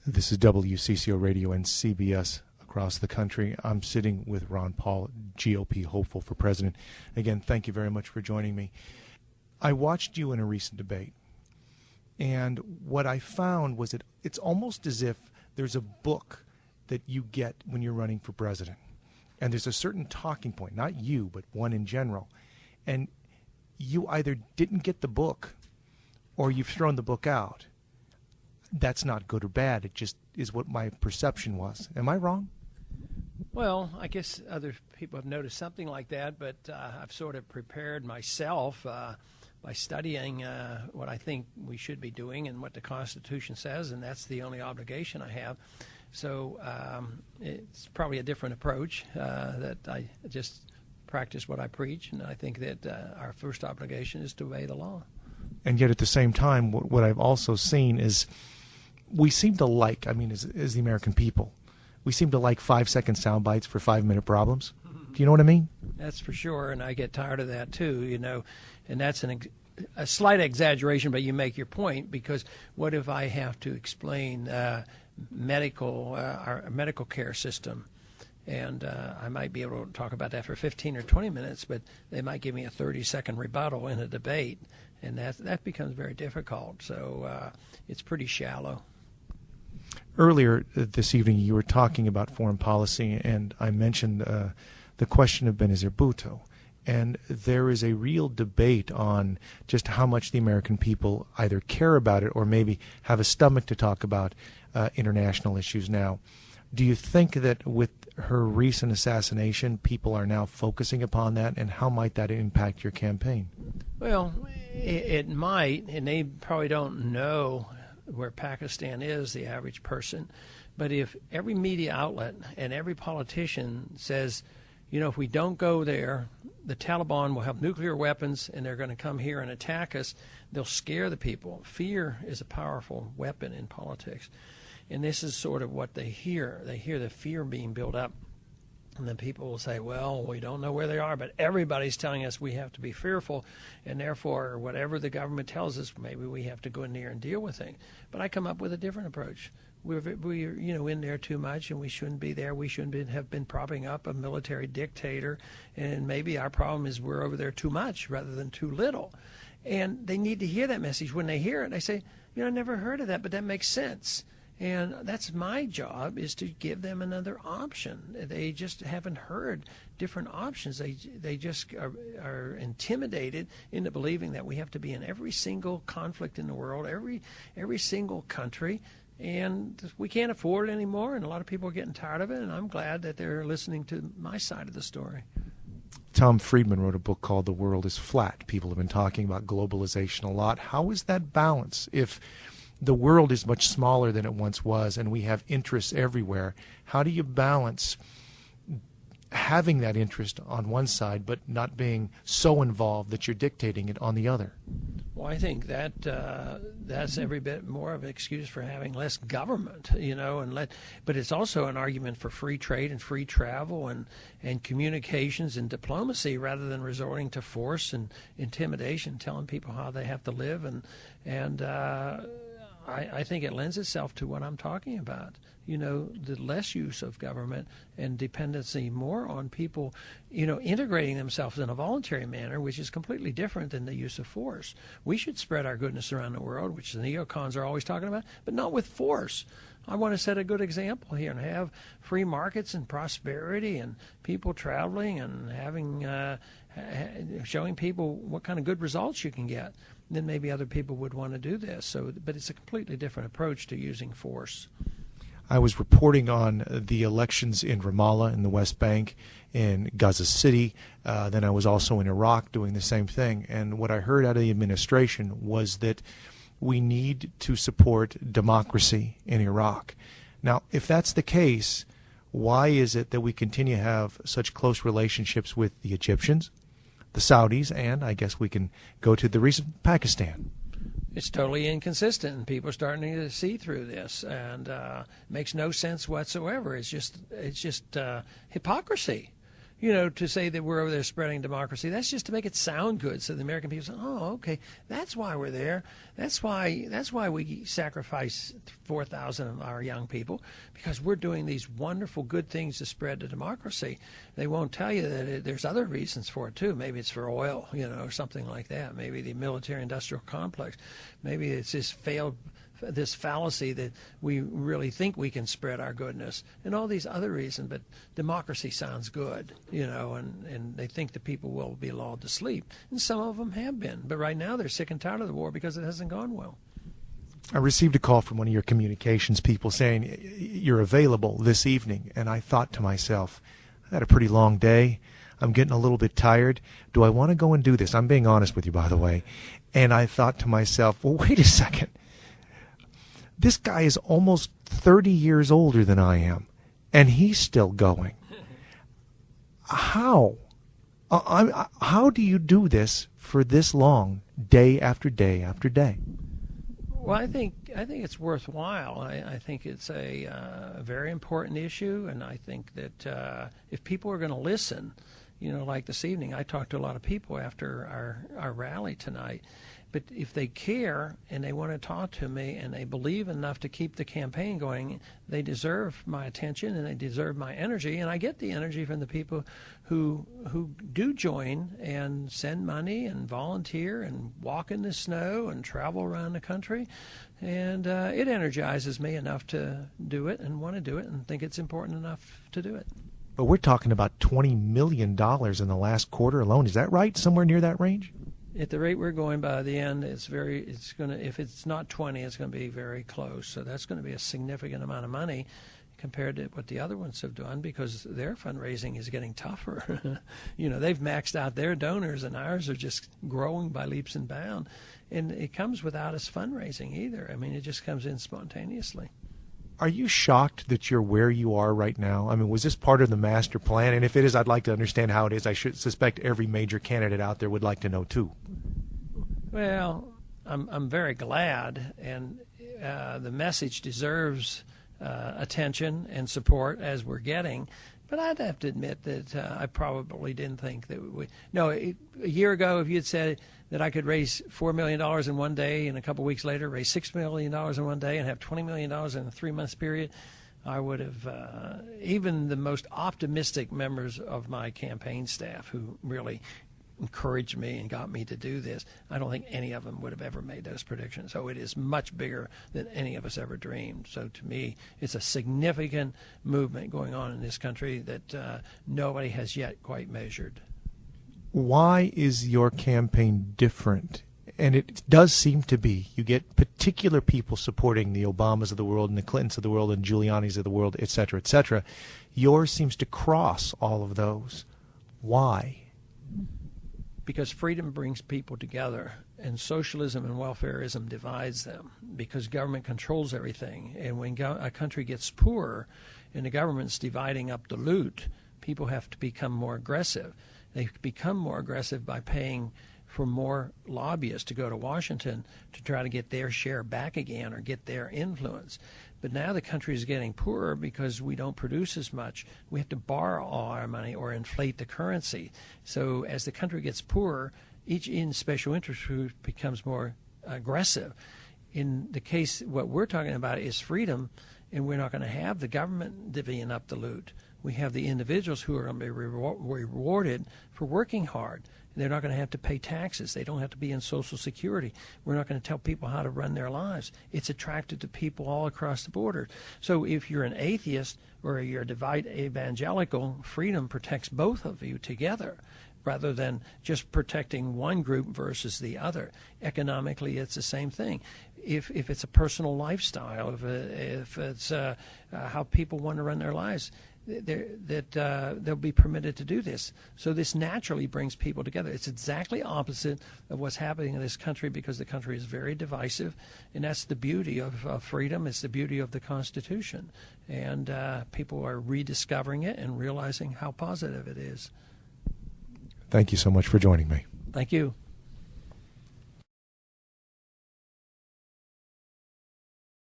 This is WCCO Radio and CBS across the country. I'm sitting with Ron Paul, GOP hopeful for president. Again, thank you very much for joining me. I watched you in a recent debate, and what I found was that it's almost as if there's a book that you get when you're running for president. And there's a certain talking point, not you, but one in general. And you either didn't get the book or you've thrown the book out. That's not good or bad. It just is what my perception was. Am I wrong? Well, I guess other people have noticed something like that, but I've sort of prepared myself by studying what I think we should be doing and what the Constitution says, and that's the only obligation I have. So it's probably a different approach that I just practice what I preach, and I think that our first obligation is to obey the law. And yet at the same time, what I've also seen is we seem to like, as the American people, we seem to like 5-second sound bites for 5-minute problems. Do you know what I mean? That's for sure, and I get tired of that too, and that's a slight exaggeration, but you make your point, because what if I have to explain our medical care system? And I might be able to talk about that for 15 or 20 minutes, but they might give me a 30-second rebuttal in a debate, and that becomes very difficult. So it's pretty shallow. Earlier this evening, you were talking about foreign policy, and I mentioned the question of Benazir Bhutto. And there is a real debate on just how much the American people either care about it or maybe have a stomach to talk about international issues now. Do you think that with her recent assassination, people are now focusing upon that, and how might that impact your campaign? Well, it might, and they probably don't know where Pakistan is, the average person. But if every media outlet and every politician says, if we don't go there, the Taliban will have nuclear weapons and they're going to come here and attack us, they'll scare the people. Fear is a powerful weapon in politics. And this is sort of what they hear. They hear the fear being built up. And then people will say, well, we don't know where they are, but everybody's telling us we have to be fearful, and therefore whatever the government tells us, maybe we have to go in there and deal with it. But I come up with a different approach. We're in there too much, and we shouldn't be there. We shouldn't have been propping up a military dictator, and maybe our problem is we're over there too much rather than too little. And they need to hear that message. When they hear it, they say, I never heard of that, but that makes sense. And that's my job, is to give them another option. They just haven't heard different options. They just are intimidated into believing that we have to be in every single conflict in the world, every single country, and we can't afford it anymore, and a lot of people are getting tired of it, and I'm glad that they're listening to my side of the story. Tom Friedman wrote a book called The World is Flat. People have been talking about globalization a lot. How is that balance? If the world is much smaller than it once was, and we have interests everywhere, how do you balance having that interest on one side but not being so involved that you're dictating it on the other? Well, I think that that's every bit more of an excuse for having less government, but it's also an argument for free trade and free travel and communications and diplomacy, rather than resorting to force and intimidation, telling people how they have to live, and I think it lends itself to what I'm talking about. The less use of government and dependency more on people, integrating themselves in a voluntary manner, which is completely different than the use of force. We should spread our goodness around the world, which the neocons are always talking about, but not with force. I want to set a good example here and have free markets and prosperity and people traveling and having showing people what kind of good results you can get. Then maybe other people would want to do this. But it's a completely different approach to using force. I was reporting on the elections in Ramallah, in the West Bank, in Gaza City. Then I was also in Iraq doing the same thing. And what I heard out of the administration was that we need to support democracy in Iraq. Now, if that's the case, why is it that we continue to have such close relationships with the Egyptians, the Saudis, and I guess we can go to the recent Pakistan? It's totally inconsistent, and people are starting to see through this, and makes no sense whatsoever. It's just hypocrisy. to say that we're over there spreading democracy. That's just to make it sound good, so the American people say, "Oh, okay, that's why we're there. That's why we sacrifice 4,000 of our young people, because we're doing these wonderful, good things to spread the democracy." They won't tell you that there's other reasons for it too. Maybe it's for oil, or something like that. Maybe the military-industrial complex. Maybe it's this fallacy that we really think we can spread our goodness, and all these other reasons. But democracy sounds good, and they think the people will be lulled to sleep. And some of them have been. But right now they're sick and tired of the war because it hasn't gone well. I received a call from one of your communications people saying you're available this evening, and I thought to myself, I had a pretty long day. I'm getting a little bit tired. Do I want to go and do this? I'm being honest with you, by the way. And I thought to myself, well, wait a second. This guy is almost 30 years older than I am, and he's still going. How? How do you do this for this long, day after day after day? Well, I think it's worthwhile. I think it's a very important issue, and I think that if people are going to listen, like this evening, I talked to a lot of people after our rally tonight. But if they care and they want to talk to me and they believe enough to keep the campaign going, they deserve my attention and they deserve my energy. And I get the energy from the people who do join and send money and volunteer and walk in the snow and travel around the country. And it energizes me enough to do it and want to do it and think it's important enough to do it. But we're talking about $20 million in the last quarter alone. Is that right? Somewhere near that range? At the rate we're going by the end, it's going to, if it's not 20, it's going to be very close. So that's going to be a significant amount of money compared to what the other ones have done, because their fundraising is getting tougher. They've maxed out their donors, and ours are just growing by leaps and bounds. And it comes without us fundraising either. I mean, it just comes in spontaneously. Are you shocked that you're where you are right now? I mean, was this part of the master plan? And if it is, I'd like to understand how it is. I should suspect every major candidate out there would like to know, too. Well, I'm very glad, and the message deserves attention and support as we're getting. But I'd have to admit that I probably didn't think that we... No, a year ago, if you'd said that I could raise $4 million in one day and a couple weeks later raise $6 million in one day and have $20 million in a 3-month period, I would have... even the most optimistic members of my campaign staff who really encouraged me and got me to do this, I don't think any of them would have ever made those predictions. So it is much bigger than any of us ever dreamed. So to me, it's a significant movement going on in this country that nobody has yet quite measured. Why is your campaign different? And it does seem to be. You get particular people supporting the Obamas of the world and the Clintons of the world and Giuliani's of the world, et cetera, et cetera. Yours seems to cross all of those. Why? Because freedom brings people together, and socialism and welfarism divides them, because government controls everything. And when a country gets poorer and the government's dividing up the loot, people have to become more aggressive. They become more aggressive by paying for more lobbyists to go to Washington to try to get their share back again or get their influence. But now the country is getting poorer because we don't produce as much. We have to borrow all our money or inflate the currency. So as the country gets poorer, each special interest group becomes more aggressive. In the case, what we're talking about is freedom, and we're not going to have the government divvying up the loot. We have the individuals who are going to be rewarded for working hard. They're not going to have to pay taxes. They don't have to be in Social Security. We're not going to tell people how to run their lives. It's attracted to people all across the border. So if you're an atheist or you're a devout evangelical, freedom protects both of you together, rather than just protecting one group versus the other. Economically, it's the same thing. If it's a personal lifestyle, if it's how people want to run their lives, they'll be permitted to do this. So this naturally brings people together. It's exactly opposite of what's happening in this country, because the country is very divisive, and that's the beauty of freedom. It's the beauty of the Constitution, and people are rediscovering it and realizing how positive it is. Thank you so much for joining me. Thank you.